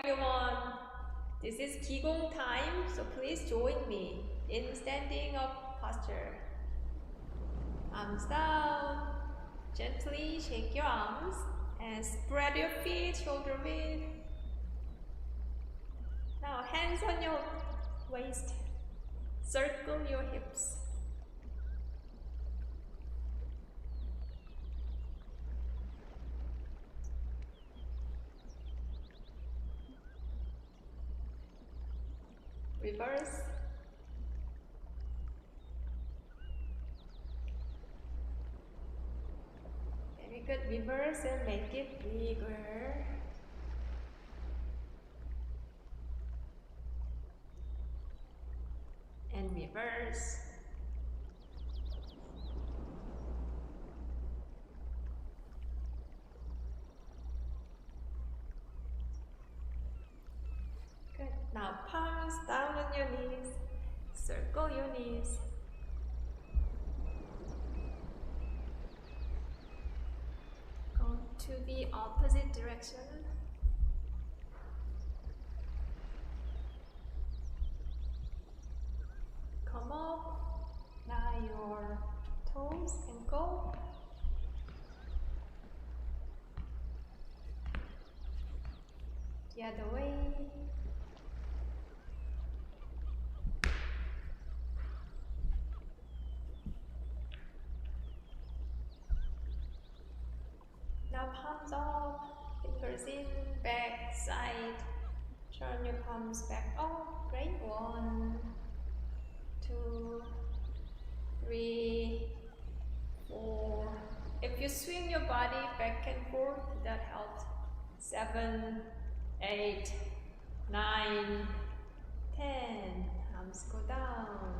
everyone. This is Qigong time, so please join me in standing up posture. Arms down. Gently shake your arms and spread your feet shoulder width. Now hands on your waist. Circle your hips. Reverse. Very good. Reverse and make it bigger. And reverse. Good. Now palms down on your knees. Circle your knees. Go to the opposite direction. Come up. Now your toes and go. The other way. Now palms up, fingers in, back, side. Turn your palms back up. Great. 1, 2, 3, 4. If you swing your body back and forth, that helps. 7, 8, 9, 10. Arms go down.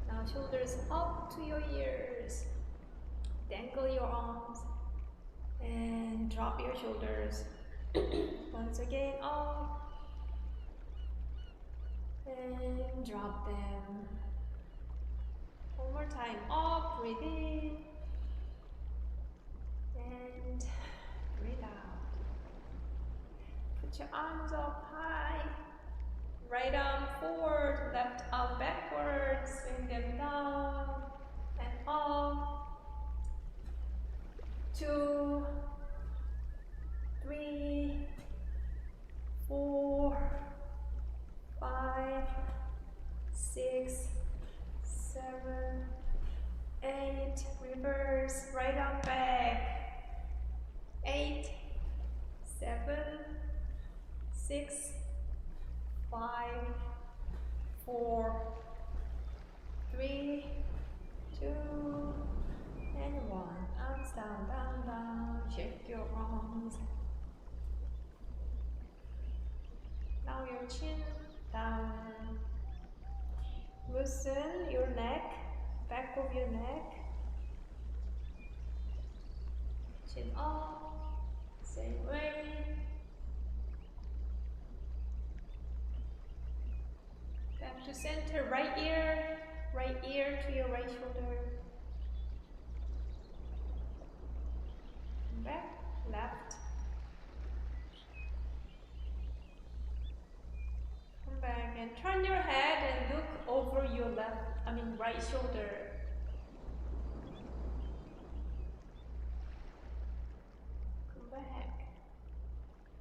Now shoulders up to your ears. Dangle your arms and drop your shoulders. Once again, up and drop them. One more time, up, breathe in and breathe out. Put your arms up high. Right arm forward, left arm backwards. Swing them down and up. 2, 3, 4, 5, 6, 7, 8. Reverse, right arm back. 8, 7, 6, 5, 4, 3, 2, and 1. Arms down, down, down. Shake your arms. Now your chin down. Loosen your neck, back of your neck. Chin up, same way. Back to center, right ear to your right shoulder. Back, left. Come back and turn your head and look over your right shoulder. Come back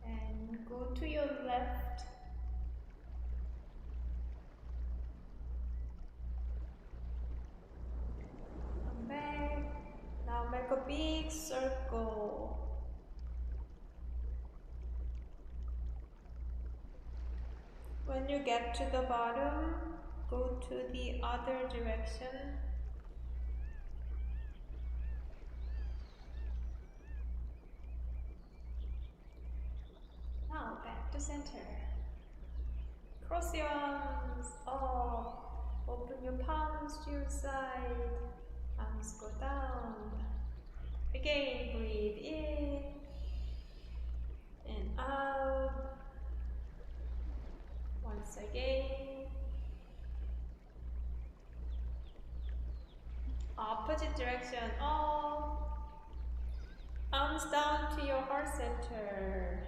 and go to your left. Come back. Now make a big circle. When you get to the bottom, go to the other direction. Now back to center. Cross your arms up. Open your palms to your side. Arms go down. Again, breathe in and out. Once again. Opposite direction, up. Arms down to your heart center.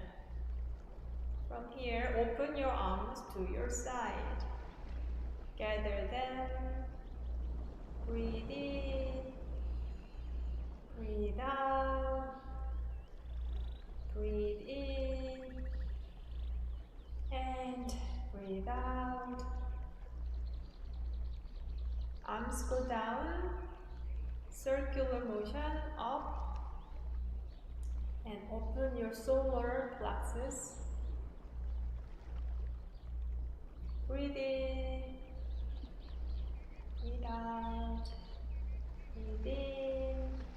From here, open your arms to your side. Gather them. Breathe in. Breathe out. Breathe in. And breathe out. Arms go down. Circular motion up. And open your solar plexus. Breathe in. Breathe out. Breathe in.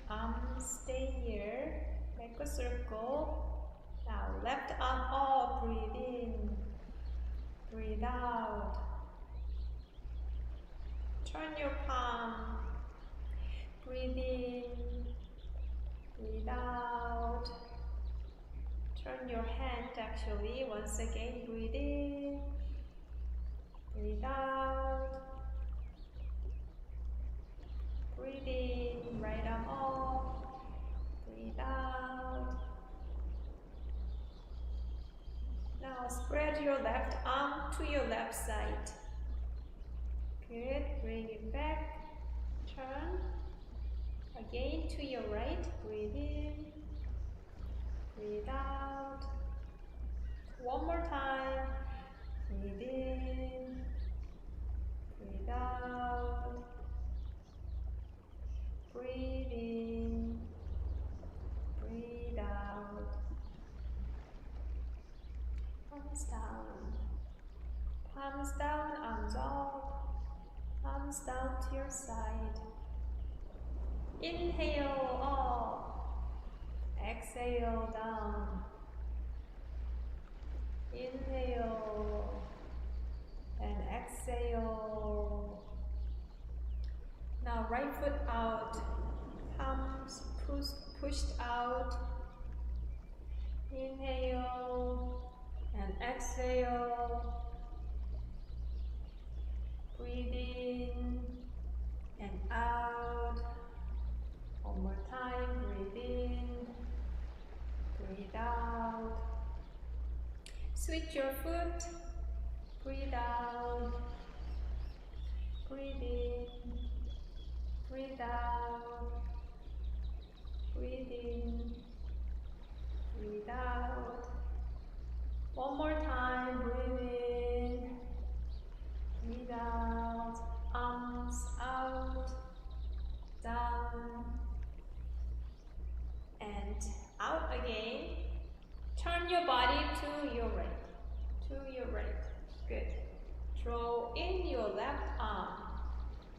Arms stay here. Make a circle. Now left arm up. Breathe in. Breathe out. Turn your palm. Breathe in. Breathe out. Turn your hand actually. Once again, breathe in. Breathe out. Breathe in. Right arm up. Breathe out. Now spread your left arm to your left side. Good. Bring it back. Turn. Again to your right. Breathe in. Breathe out. One more time. Breathe in. Breathe out. Breathe in. Breathe out. Palms down. Palms down, arms up. Palms down to your side. Inhale up. Exhale down. Inhale and exhale. Now right foot out. Palms pushed out. Inhale and exhale. Breathe in and out. One more time. Breathe in. Breathe out. Switch your foot. Breathe out. Breathe in. Breathe out. Breathe in. Breathe out. One more time. Breathe in. Breathe out. Arms out. Down. And out again. Turn your body to your right. To your right. Good. Draw in your left arm.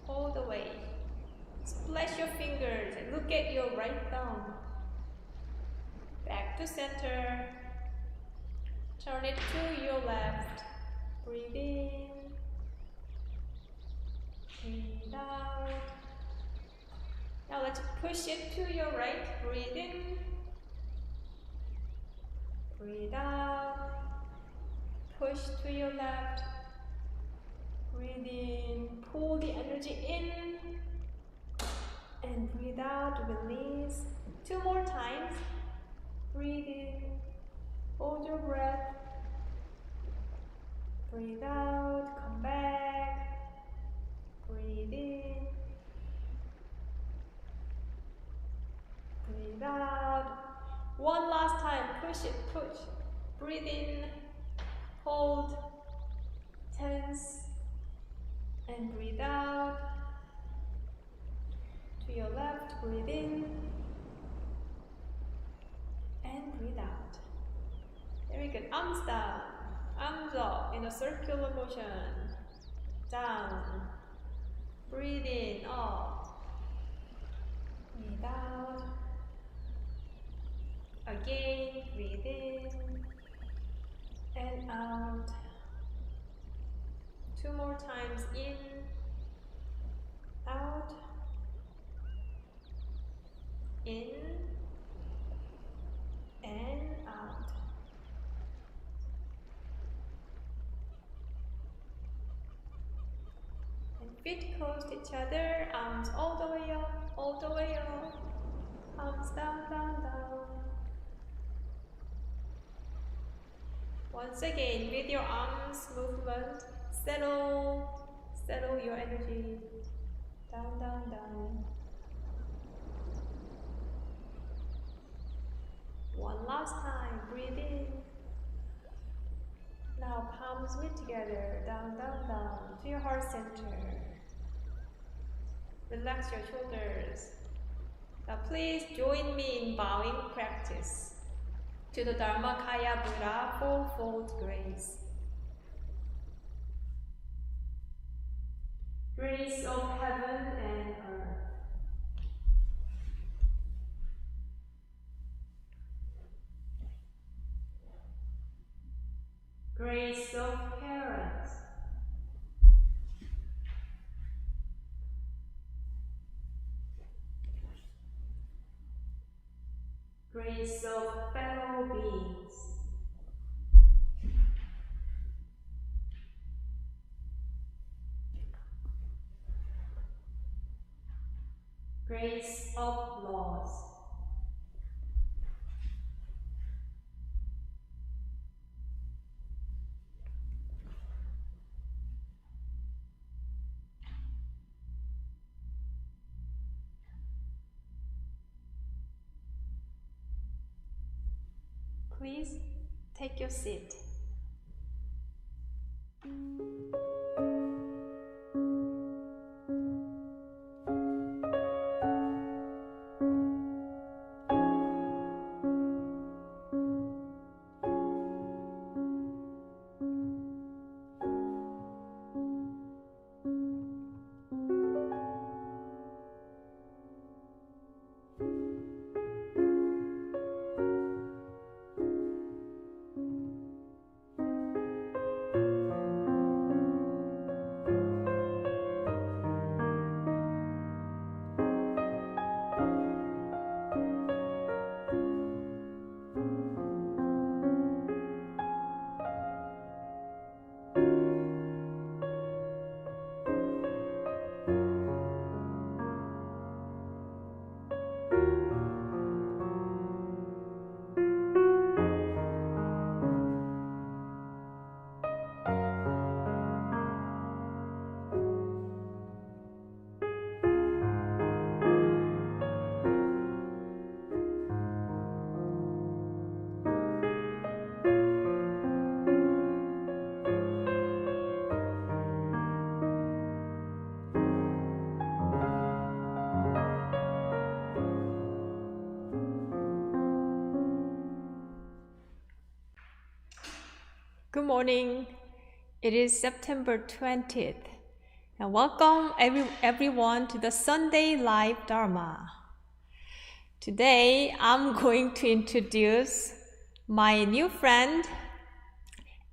Hold away. Splash your fingers and look at your right thumb. Back to center. Turn it to your left. Breathe in. Breathe out. Now let's push it to your right. Breathe in. Breathe out. Push to your left. Breathe in. Pull the energy in. And breathe out. Release. 2 more times. Breathe in. Hold your breath. Breathe out. Come back. Breathe in. Breathe out. One last time. Push it. Push. Breathe in. Hold. Tense. And breathe out. To your left. Breathe in. And breathe out. Very good. Arms down. Arms up in a circular motion. Down. Breathe in. Up. Breathe out. Again. Breathe in. And out. 2 more times. In. Out. In. And out. And feet close to each other, arms all the way up, all the way up, arms down, down, down. Once again, with your arms movement, settle your energy. Down, down, down. One last time, breathe in. Now palms meet together, down, down, down to your heart center. Relax your shoulders. Now please join me in bowing practice to the Dharmakaya Buddha fourfold grace. Grace of heaven and earth. Grace of parents. Grace of fellow beings. Grace of laws. Please take your seat. Good morning. It is September 20th, and welcome everyone to the Sunday Live Dharma. Today, I'm going to introduce my new friend,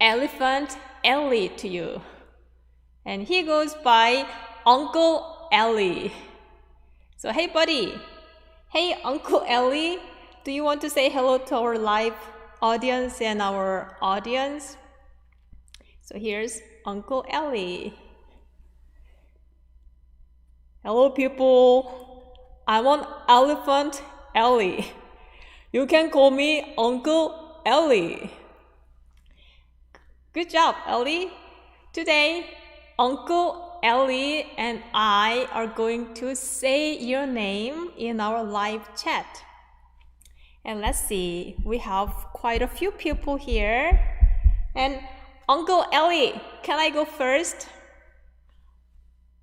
Elephant Ellie, to you. And he goes by Uncle Ellie. So, hey buddy. Hey Uncle Ellie, do you want to say hello to our live audience and our audience? So here's Uncle Ellie. Hello people, I'm an Elephant Ellie. You can call me Uncle Ellie. Good job, Ellie. Today, Uncle Ellie and I are going to say your name in our live chat. And let's see, we have quite a few people here. And Uncle Ellie, can I go first?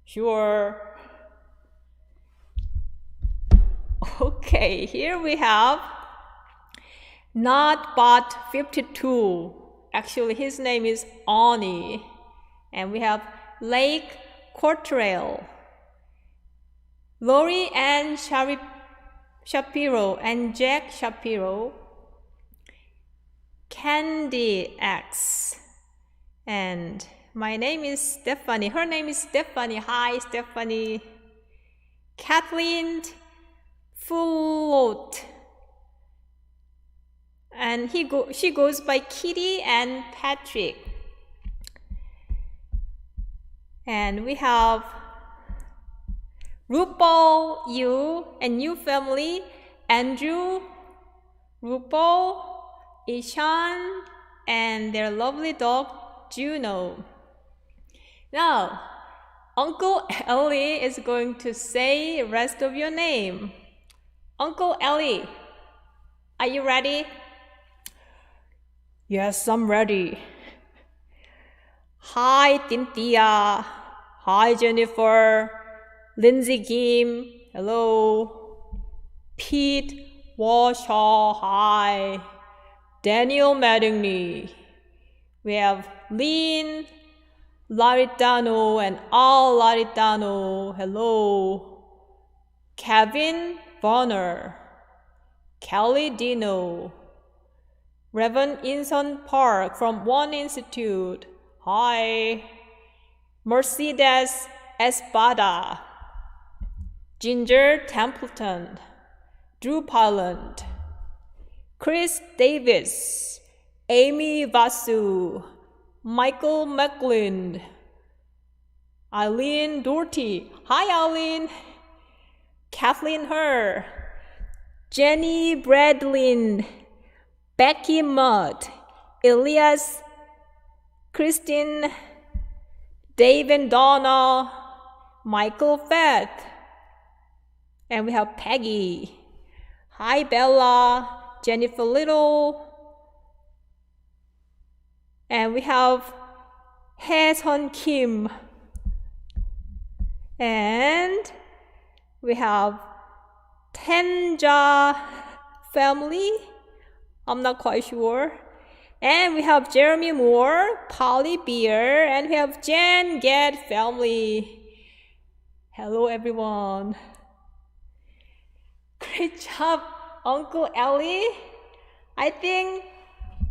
Sure. Okay, here we have Not But 52. Actually, his name is Ani. And we have Lake Cortrail, Lori and Shapiro and Jack Shapiro, Candy X, and my name is Stephanie. Her name is Stephanie. Hi, Stephanie. Kathleen Float. And she goes by Kitty and Patrick. And we have RuPaul, you, and new family, Andrew, RuPaul, Ishan, and their lovely dog, Juno. Now, Uncle Ellie is going to say the rest of your name. Uncle Ellie, are you ready? Yes, I'm ready. Hi, Cynthia. Hi, Jennifer. Lindsay Kim. Hello. Pete Washaw. Hi. Daniel Mattingly. We have Lynn Laritano and Al Laritano. Hello. Kevin Bonner. Kelly Dino. Reverend Inson Park from One Institute. Hi. Mercedes Espada. Ginger Templeton. Drew Poland. Chris Davis. Amy Vasu. Michael McLean. Eileen Doherty. Hi, Eileen. Kathleen Herr. Jenny Bradlin. Becky Mudd. Elias Christine. Dave and Donna. Michael Fett. And we have Peggy. Hi, Bella. Jennifer Little. And we have Hae-sun Kim. And we have Tenja family. I'm not quite sure. And we have Jeremy Moore, Polly Beer, and we have Jan Gad family. Hello, everyone. Great job, Uncle Ellie. I think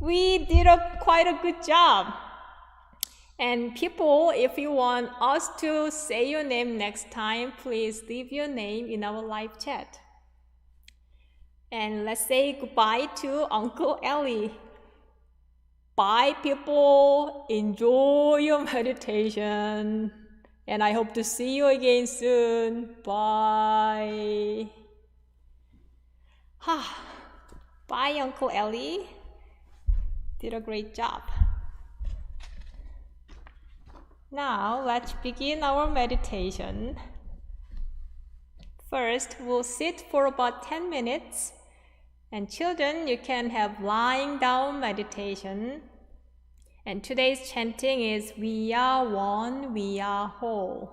we did quite a good job. And people, if you want us to say your name next time, please leave your name in our live chat. And let's say goodbye to Uncle Ellie. Bye, people. Enjoy your meditation. And I hope to see you again soon. Bye. Bye, Uncle Ellie. Did a great job. Now, let's begin our meditation. First, we'll sit for about 10 minutes. And children, you can have lying down meditation. And today's chanting is We are one, we are whole.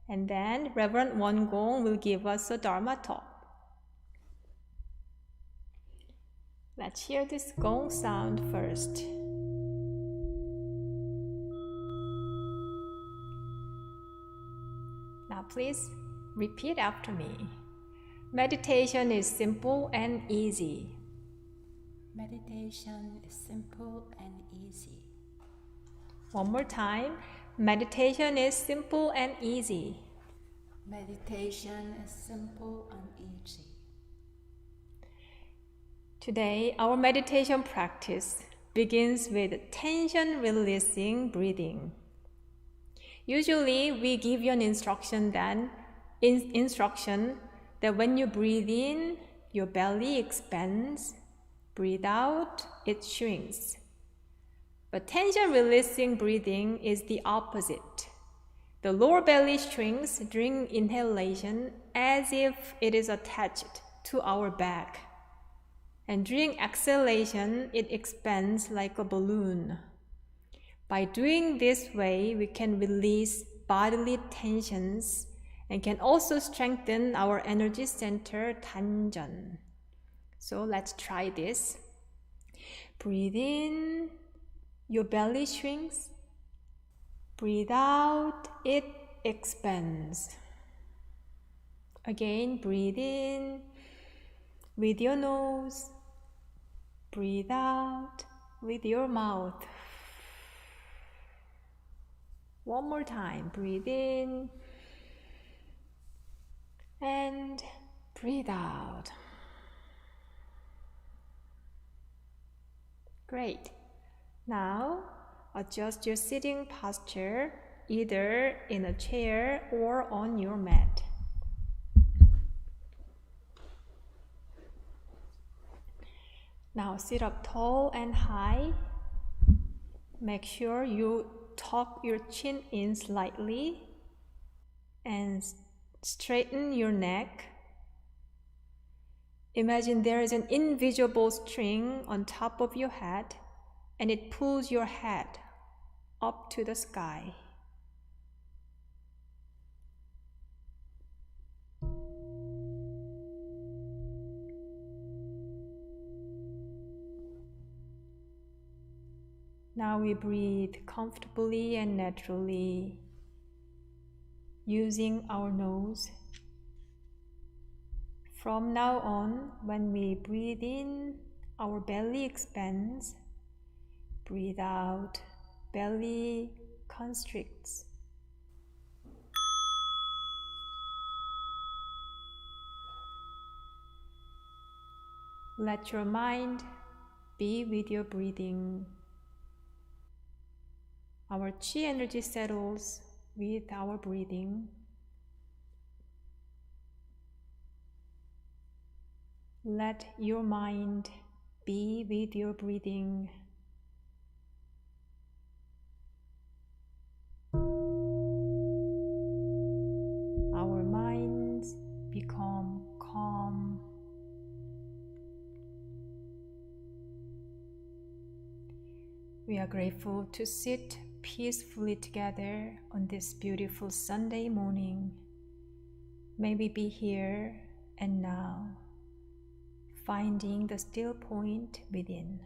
And then Reverend Won Gong will give us a Dharma Talk. Let's hear this gong sound first. Now please repeat after me. Meditation is simple and easy. Meditation is simple and easy. One more time. Meditation is simple and easy. Meditation is simple and easy. Today, our meditation practice begins with tension-releasing breathing. Usually, we give you an instruction that when you breathe in, your belly expands. Breathe out, it shrinks. But tension-releasing breathing is the opposite. The lower belly shrinks during inhalation as if it is attached to our back. And during exhalation, it expands like a balloon. By doing this way, we can release bodily tensions and can also strengthen our energy center, Tanjan. So let's try this. Breathe in, your belly shrinks. Breathe out, it expands. Again, breathe in with your nose. Breathe out with your mouth. One more time. Breathe in and breathe out. Great. Now, adjust your sitting posture either in a chair or on your mat. Now sit up tall and high Make sure you tuck your chin in slightly and straighten your neck. Imagine there is an invisible string on top of your head and it pulls your head up to the sky. Now we breathe comfortably and naturally using our nose. From now on, when we breathe in, our belly expands. Breathe out, belly constricts. Let your mind be with your breathing. Our chi energy settles with our breathing. Let your mind be with your breathing. Our minds become calm. We are grateful to sit peacefully together on this beautiful Sunday morning. May we be here and now, finding the still point within.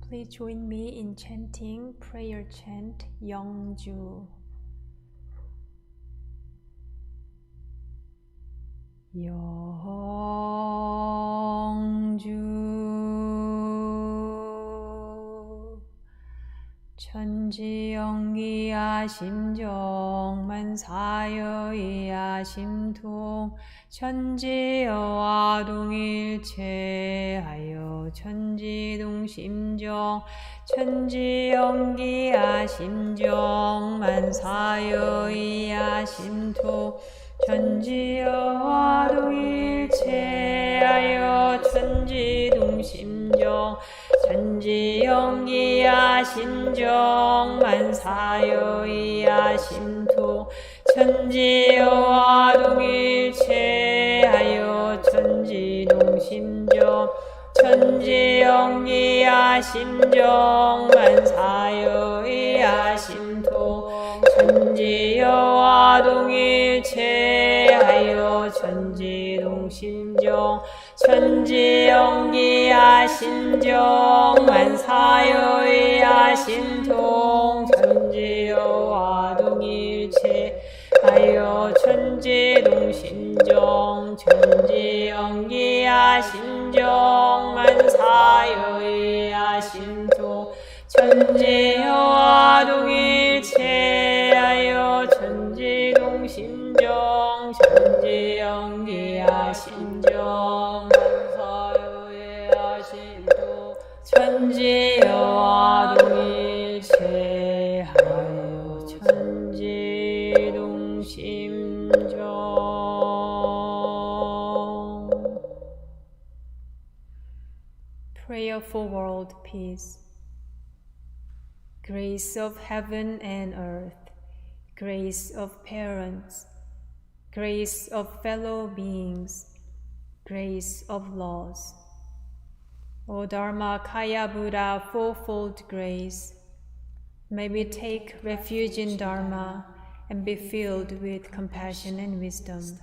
Please join me in chanting prayer chant 영주. 영주 천지영기야 심정만사여이야 심통 천지여와 동일체하여 천지동심정 천지영기야 심정만사여이야 심통 천지여와 동일체하여 천지동심정 천지영기야 심정만사여이야 심통 천지여와 동일체하여 천지동심정 천지영기야 심정만사여이야 심통 천지여와 동일체하여 천지동심정 천지영기야 심정만사여이야 심통 천지여와 동일체하여 천지동심정 천지영기야 심정만사여이야 심통 천지여와 동일체하여 천지동심정 천지영기야 심정만사여이야 심통 천지여와 동일체하여 천지동심정. Prayer for world peace. Grace of heaven and earth, grace of parents, grace of fellow beings, grace of laws. O Dharma Kaya Buddha, fourfold grace, may we take refuge in Dharma and be filled with compassion and wisdom.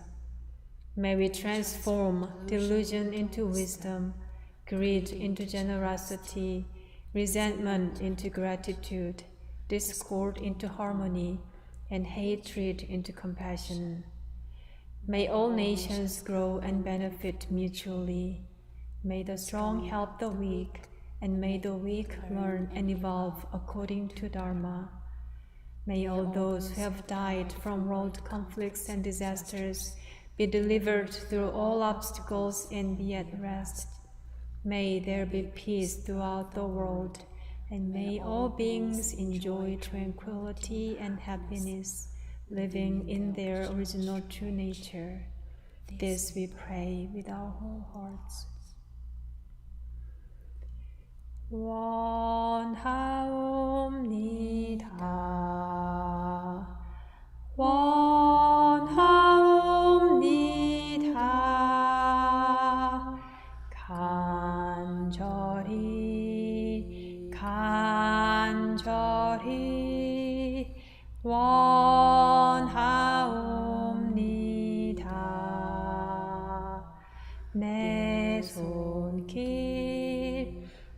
May we transform delusion into wisdom, greed into generosity, resentment into gratitude, discord into harmony, and hatred into compassion. May all nations grow and benefit mutually. May the strong help the weak, and may the weak learn and evolve according to Dharma. May all those who have died from world conflicts and disasters be delivered through all obstacles and be at rest. May there be peace throughout the world, and may all beings enjoy tranquility and happiness, living in their original true nature. This we pray with our whole hearts. 원하옵니다. 원하옵니다. 간절히 원하옵니다. 내 손길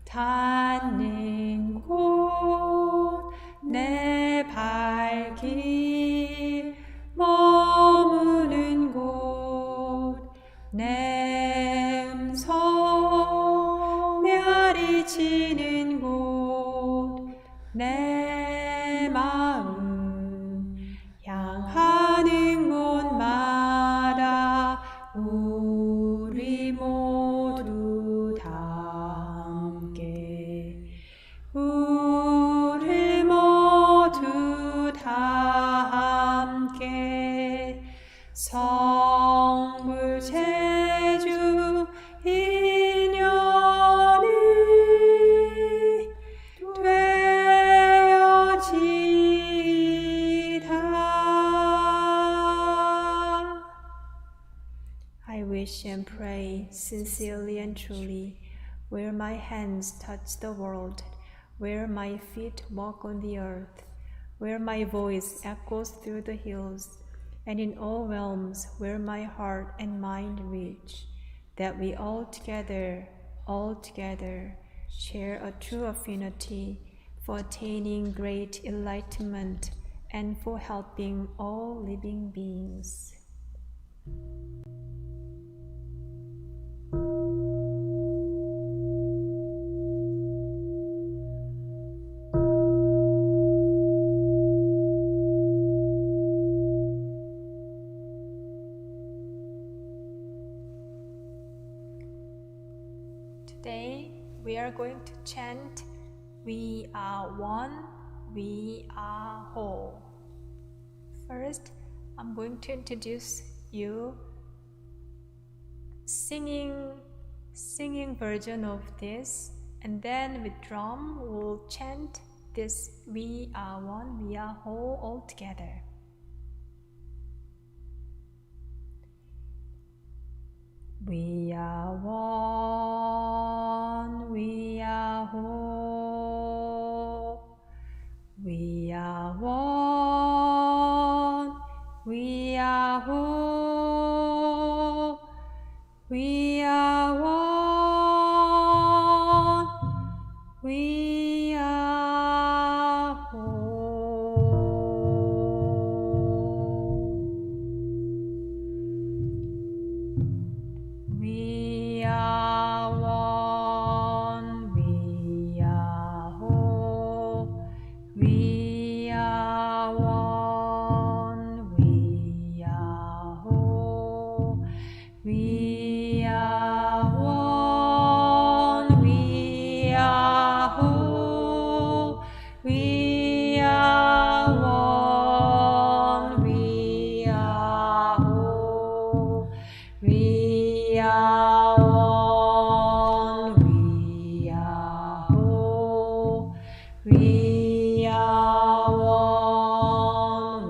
닿는 곳, 내 발길 머무는 곳, 내 음성 멸이치는 곳, 내 마음 향하는 곳마다 우리 모두 다 함께, 우리 모두 다 함께 성불 제주 인연이 되어지다. I wish and pray sincerely and truly, where my hands touch the world, where my feet walk on the earth, where my voice echoes through the hills, and in all realms where my heart and mind reach, that we all together share a true affinity for attaining great enlightenment and for helping all living beings. Today, we are going to chant, "We are one, we are whole." First, I'm going to introduce you singing version of this, and then with drum, we'll chant this "We are one, we are whole" all together. We are one, we are whole. We are one, we are whole. We are one, we are whole. We are one, we are whole. We are one, we are whole. We are one, we are whole. We are one, we are whole. We are one, we are whole. We are one,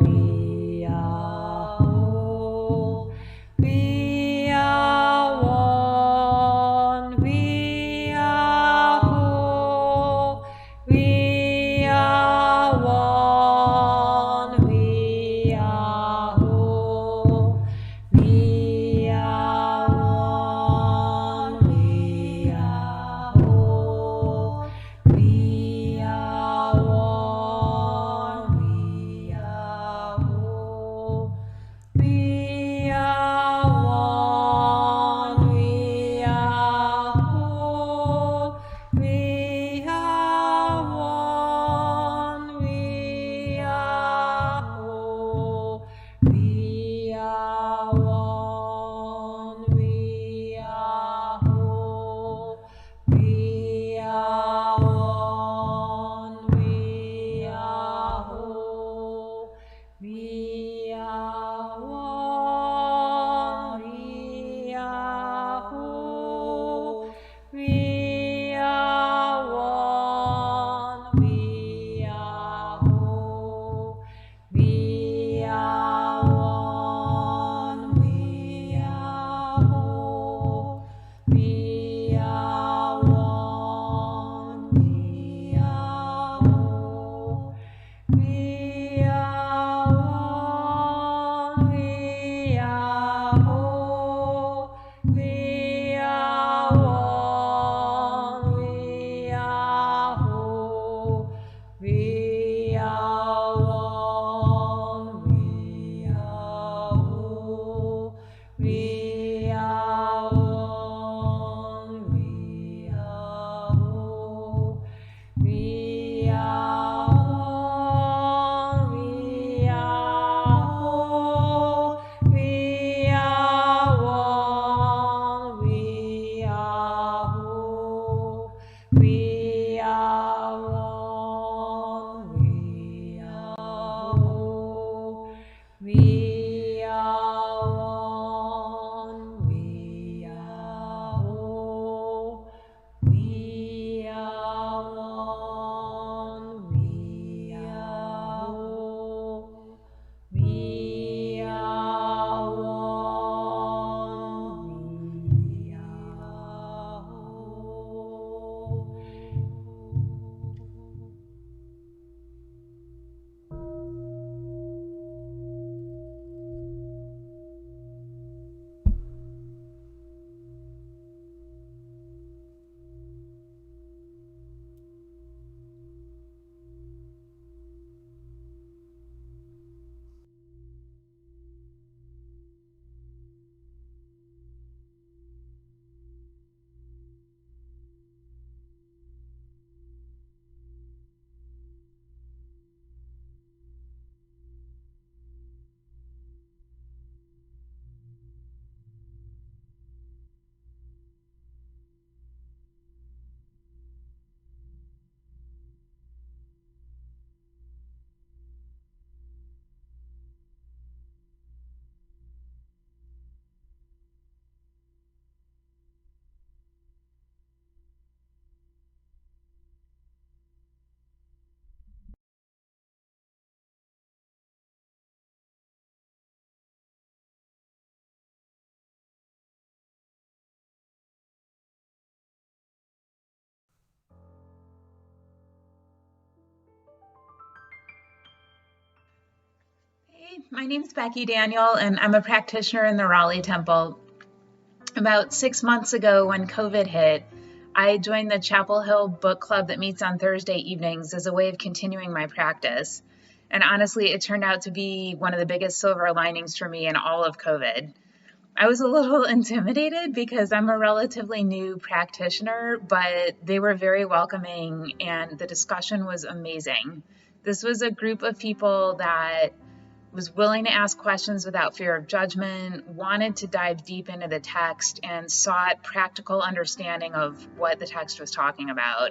we are whole. We are one, we are whole. We are one, we are whole. We are one, Hi, my name is Becky Daniel, and I'm a practitioner in the Raleigh Temple. About 6 months ago, when COVID hit, I joined the Chapel Hill Book Club that meets on Thursday evenings as a way of continuing my practice. And honestly, it turned out to be one of the biggest silver linings for me in all of COVID. I was a little intimidated because I'm a relatively new practitioner, but they were very welcoming and the discussion was amazing. This was a group of people that was willing to ask questions without fear of judgment, wanted to dive deep into the text, and sought practical understanding of what the text was talking about.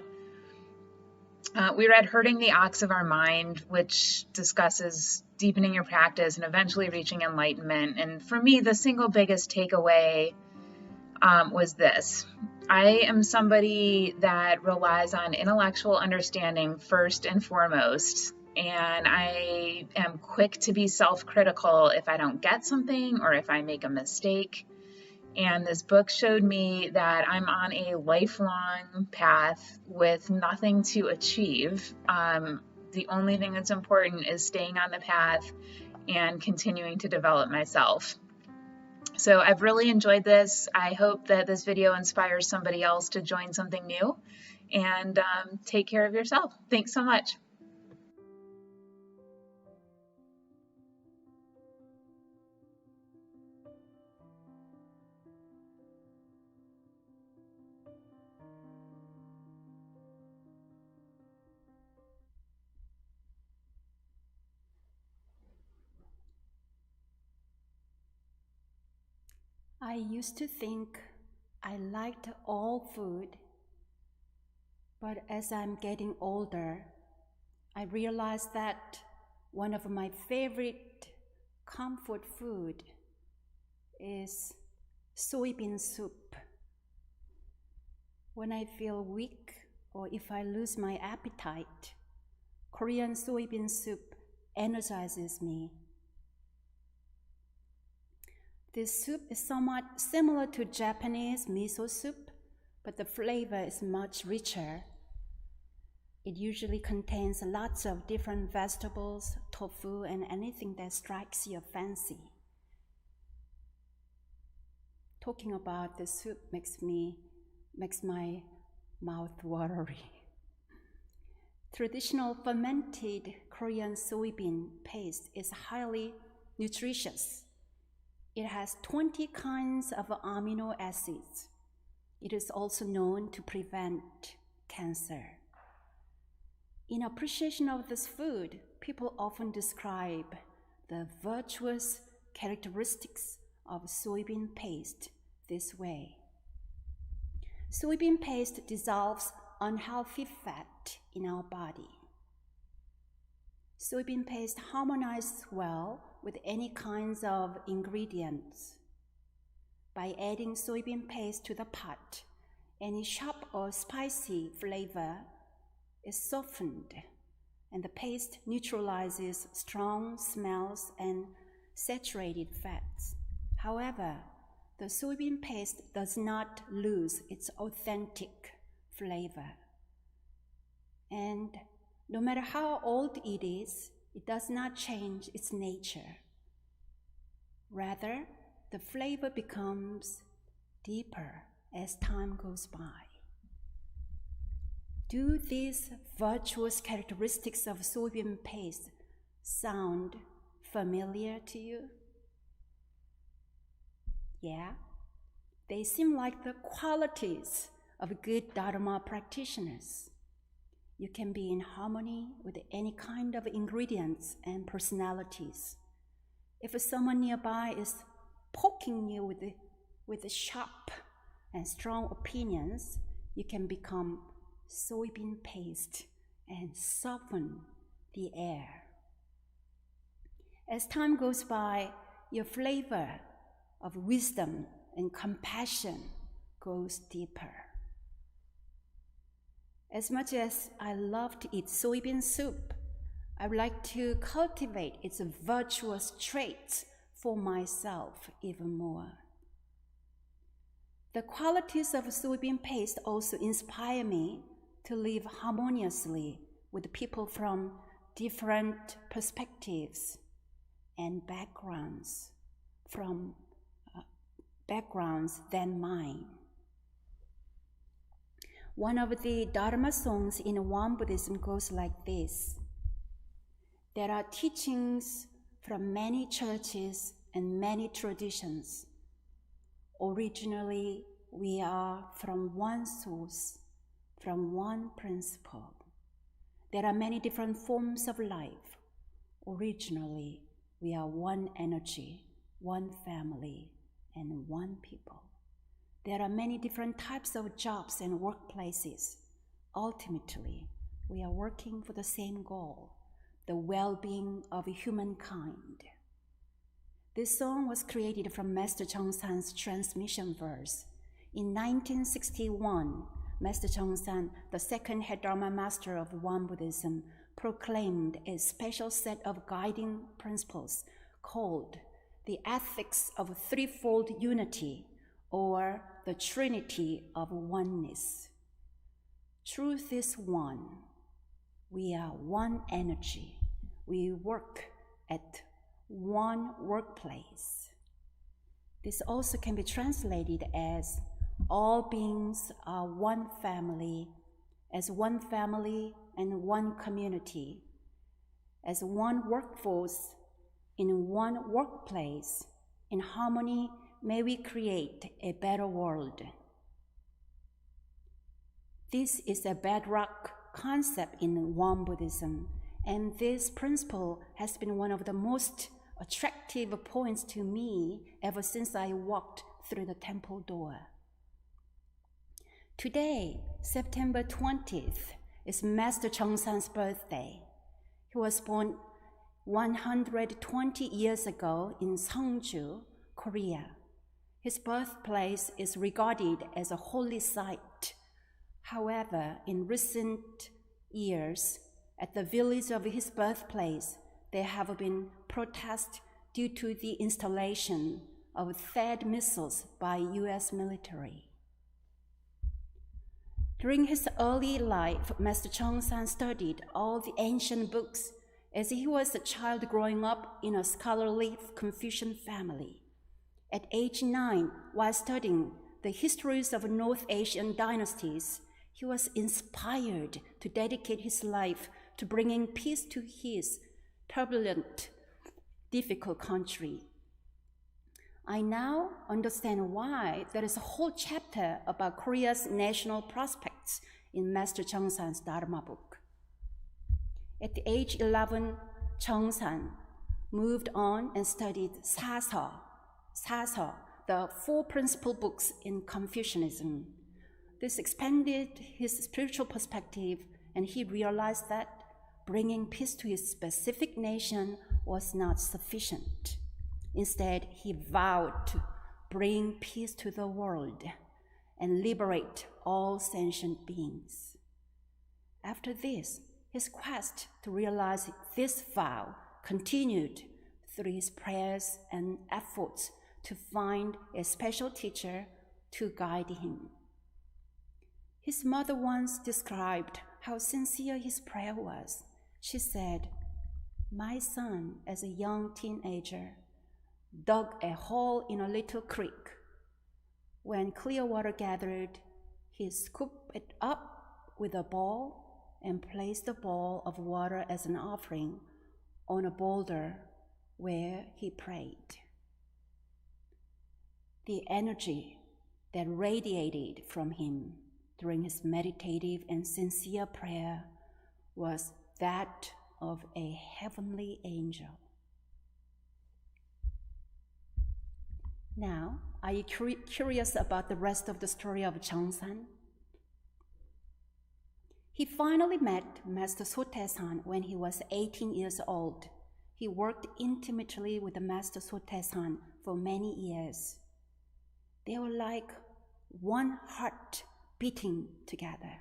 We read Herding the Ox of Our Mind, which discusses deepening your practice and eventually reaching enlightenment. And for me, the single biggest takeaway was this. I am somebody that relies on intellectual understanding first and foremost. And I am quick to be self-critical if I don't get something or if I make a mistake. And this book showed me that I'm on a lifelong path with nothing to achieve. The only thing that's important is staying on the path and continuing to develop myself. So I've really enjoyed this. I hope that this video inspires somebody else to join something new, and take care of yourself. Thanks so much. I used to think I liked all food, but as I'm getting older, I realized that one of my favorite comfort food is soybean soup. When I feel weak or if I lose my appetite, Korean soybean soup energizes me. This soup is somewhat similar to Japanese miso soup, but the flavor is much richer. It usually contains lots of different vegetables, tofu, and anything that strikes your fancy. Talking about the soup makes my mouth watery. Traditional fermented Korean soybean paste is highly nutritious. It has 20 kinds of amino acids. It is also known to prevent cancer. In appreciation of this food, people often describe the virtuous characteristics of soybean paste this way. Soybean paste dissolves unhealthy fat in our body. Soybean paste harmonizes well with any kinds of ingredients. By adding soybean paste to the pot, any sharp or spicy flavor is softened, and the paste neutralizes strong smells and saturated fats. However, the soybean paste does not lose its authentic flavor. And no matter how old it is, it does not change its nature. Rather, the flavor becomes deeper as time goes by. Do these virtuous characteristics of soybean paste sound familiar to you? Yeah, they seem like the qualities of good Dharma practitioners. You can be in harmony with any kind of ingredients and personalities. If someone nearby is poking you with sharp and strong opinions, you can become soybean paste and soften the air. As time goes by, your flavor of wisdom and compassion goes deeper. As much as I love to eat soybean soup, I would like to cultivate its virtuous traits for myself even more. The qualities of soybean paste also inspire me to live harmoniously with people from different perspectives. and backgrounds than mine. One of the Dharma songs in Won Buddhism goes like this. There are teachings from many churches and many traditions. Originally, we are from one source, from one principle. There are many different forms of life. Originally, we are one energy, one family, and one people. There are many different types of jobs and workplaces. Ultimately, we are working for the same goal, the well-being of humankind. This song was created from Master Chongsan's transmission verse. In 1961, Master Chongsan, the second head Dharma master of Won Buddhism, proclaimed a special set of guiding principles called the Ethics of Threefold Unity, or the Trinity of Oneness. Truth is one. We are one energy. We work at one workplace. This also can be translated as all beings are one family, as one family and one community, as one workforce in one workplace. In harmony, may we create a better world. This is a bedrock concept in Won Buddhism, and this principle has been one of the most attractive points to me ever since I walked through the temple door. Today, September 20th, is Master Chongsan's birthday. He was born 120 years ago in Seongju, Korea. His birthplace is regarded as a holy site. However, in recent years, at the village of his birthplace, there have been protests due to the installation of THAAD missiles by US military. During his early life, Master Chongsan studied all the ancient books as he was a child growing up in a scholarly Confucian family. At age 9, while studying the histories of North Asian dynasties, he was inspired to dedicate his life to bringing peace to his turbulent, difficult country. I now understand why there is a whole chapter about Korea's national prospects in Master Chongsan's Dharma book. At the age 11, Chongsan moved on and studied Sasa, the 4 principal books in Confucianism. This expanded his spiritual perspective, and he realized that bringing peace to his specific nation was not sufficient. Instead, he vowed to bring peace to the world and liberate all sentient beings. After this, his quest to realize this vow continued through his prayers and efforts to find a special teacher to guide him. His mother once described how sincere his prayer was. She said, "My son, as a young teenager, dug a hole in a little creek. When clear water gathered, he scooped it up with a ball and placed the ball of water as an offering on a boulder where he prayed." The energy that radiated from him during his meditative and sincere prayer was that of a heavenly angel. Now, are you curious about the rest of the story of Chongsan? He finally met Master Sotaesan when he was 18 years old. He worked intimately with the Master Sotaesan for many years. They were like one heart beating together.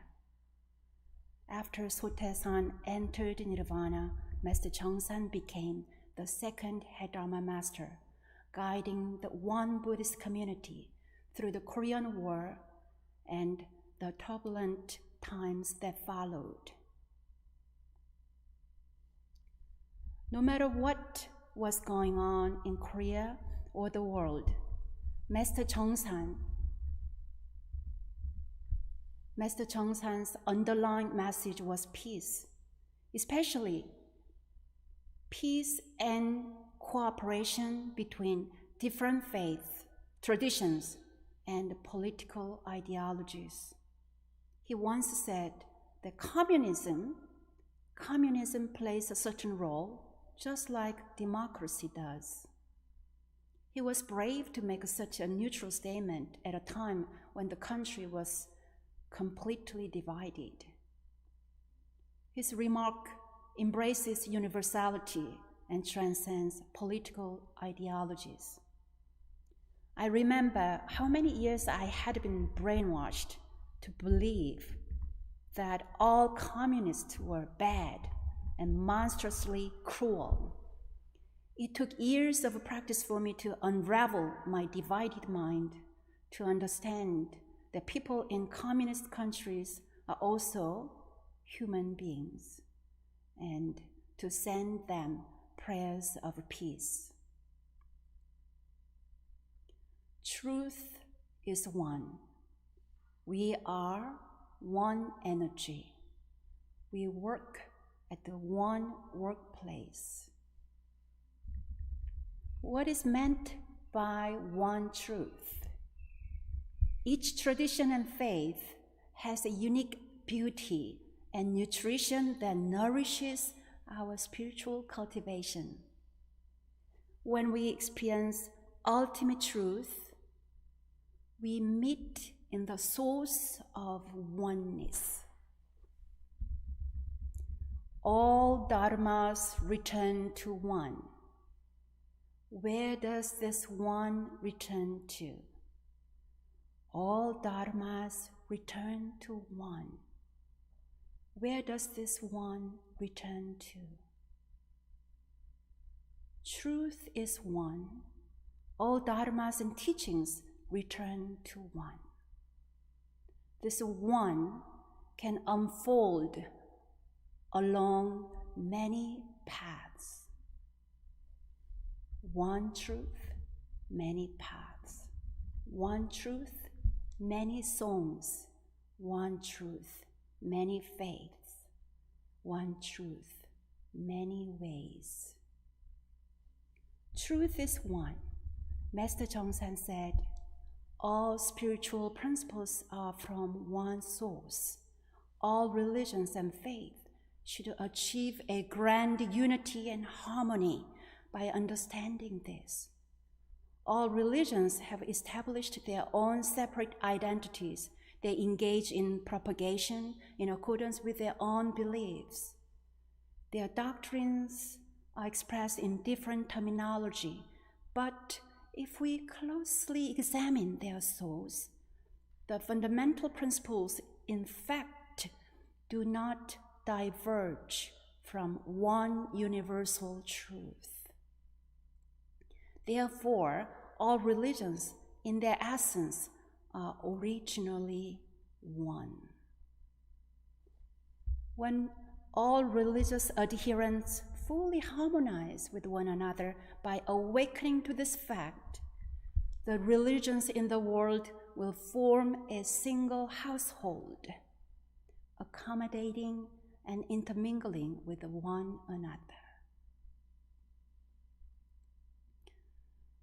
After Sotaesan entered Nirvana, Master Chongsan became the second head Dharma master, guiding the Won Buddhist community through the Korean War and the turbulent times that followed. No matter what was going on in Korea or the world, Master Chongsan's underlying message was peace, especially peace and cooperation between different faiths, traditions, and political ideologies. He once said that communism plays a certain role just like democracy does. He was brave to make such a neutral statement at a time when the country was completely divided. His remark embraces universality and transcends political ideologies. I remember how many years I had been brainwashed to believe that all communists were bad and monstrously cruel. It took years of practice for me to unravel my divided mind, to understand that people in communist countries are also human beings, and to send them prayers of peace. Truth is one. We are one energy. We work at the one workplace. What is meant by one truth? Each tradition and faith has a unique beauty and nutrition that nourishes our spiritual cultivation. When we experience ultimate truth, we meet in the source of oneness. All dharmas return to one. Where does this one return to? All dharmas return to one. Where does this one return to? Truth is one. All dharmas and teachings return to one. This one can unfold along many paths. One truth, many paths. One truth, many songs. One truth, many faiths. One truth, many ways. Truth is one. Master Chongsan said, all spiritual principles are from one source. All religions and faith should achieve a grand unity and harmony by understanding this. All religions have established their own separate identities. They engage in propagation in accordance with their own beliefs. Their doctrines are expressed in different terminology, but if we closely examine their source, the fundamental principles, in fact, do not diverge from one universal truth. Therefore, all religions, in their essence, are originally one. When all religious adherents fully harmonize with one another by awakening to this fact, the religions in the world will form a single household, accommodating and intermingling with one another.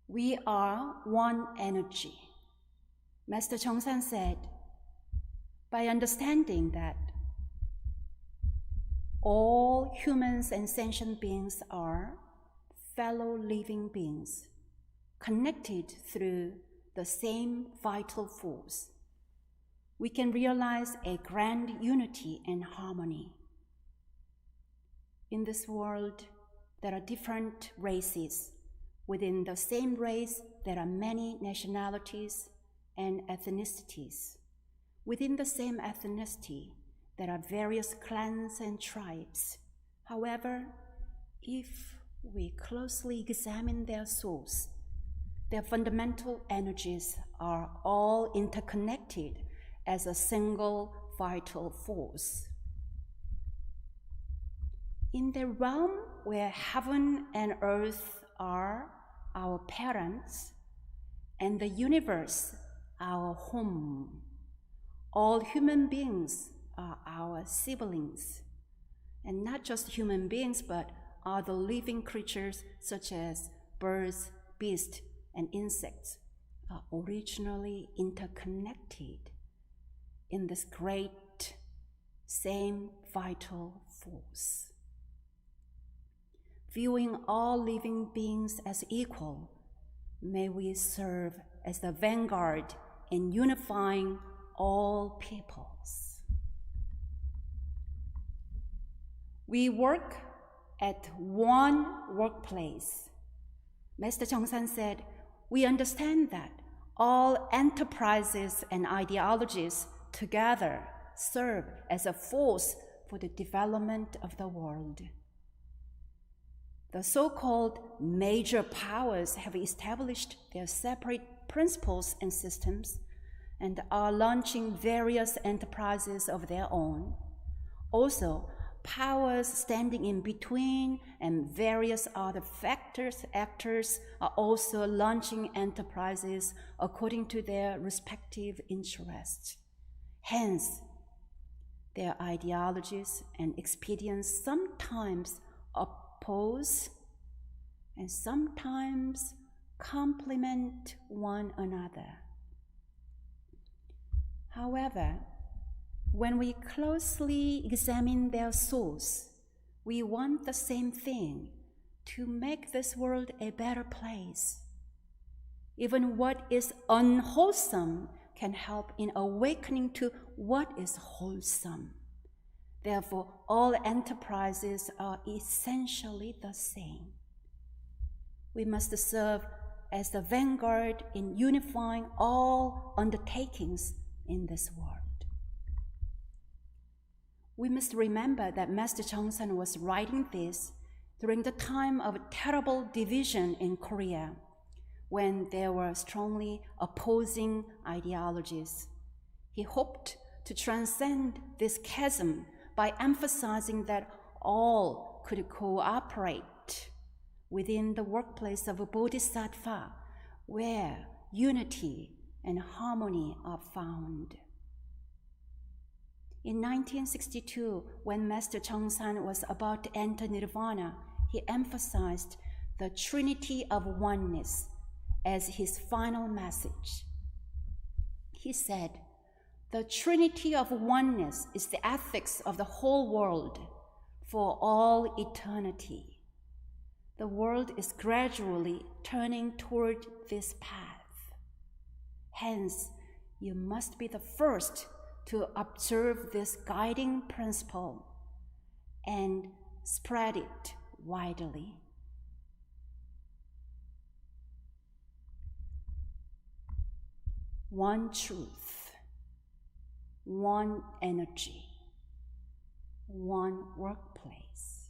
We are one energy. Master Chongsan said, by understanding that all humans and sentient beings are fellow living beings, connected through the same vital force, we can realize a grand unity and harmony. In this world, there are different races. Within the same race, there are many nationalities and ethnicities. Within the same ethnicity, there are various clans and tribes. However, if we closely examine their source, their fundamental energies are all interconnected as a single vital force. In the realm where heaven and earth are our parents, and the universe our home. All human beings are our siblings, and not just human beings, but other living creatures such as birds, beasts, and insects are originally interconnected in this great same vital force. Viewing all living beings as equal, may we serve as the vanguard in unifying all peoples. We work at one workplace. Master Chongsan said, we understand that all enterprises and ideologies together serve as a force for the development of the world. The so-called major powers have established their separate principles and systems and are launching various enterprises of their own. Also, powers standing in between and various other actors are also launching enterprises according to their respective interests. Hence, their ideologies and expedients sometimes oppose and sometimes complement one another. However, when we closely examine their source, we want the same thing, to make this world a better place. Even what is unwholesome can help in awakening to what is wholesome. Therefore, all enterprises are essentially the same. We must serve as the vanguard in unifying all undertakings in this world. We must remember that Master Chongsan was writing this during the time of terrible division in Korea, when there were strongly opposing ideologies. He hoped to transcend this chasm by emphasizing that all could cooperate within the workplace of a bodhisattva, where unity and harmony are found. In 1962, when Master Chongsan was about to enter Nirvana, he emphasized the Trinity of Oneness as his final message. He said, "The Trinity of Oneness is the ethics of the whole world for all eternity. The world is gradually turning toward this path. Hence, you must be the first to observe this guiding principle and spread it widely." One truth, one energy, one workplace.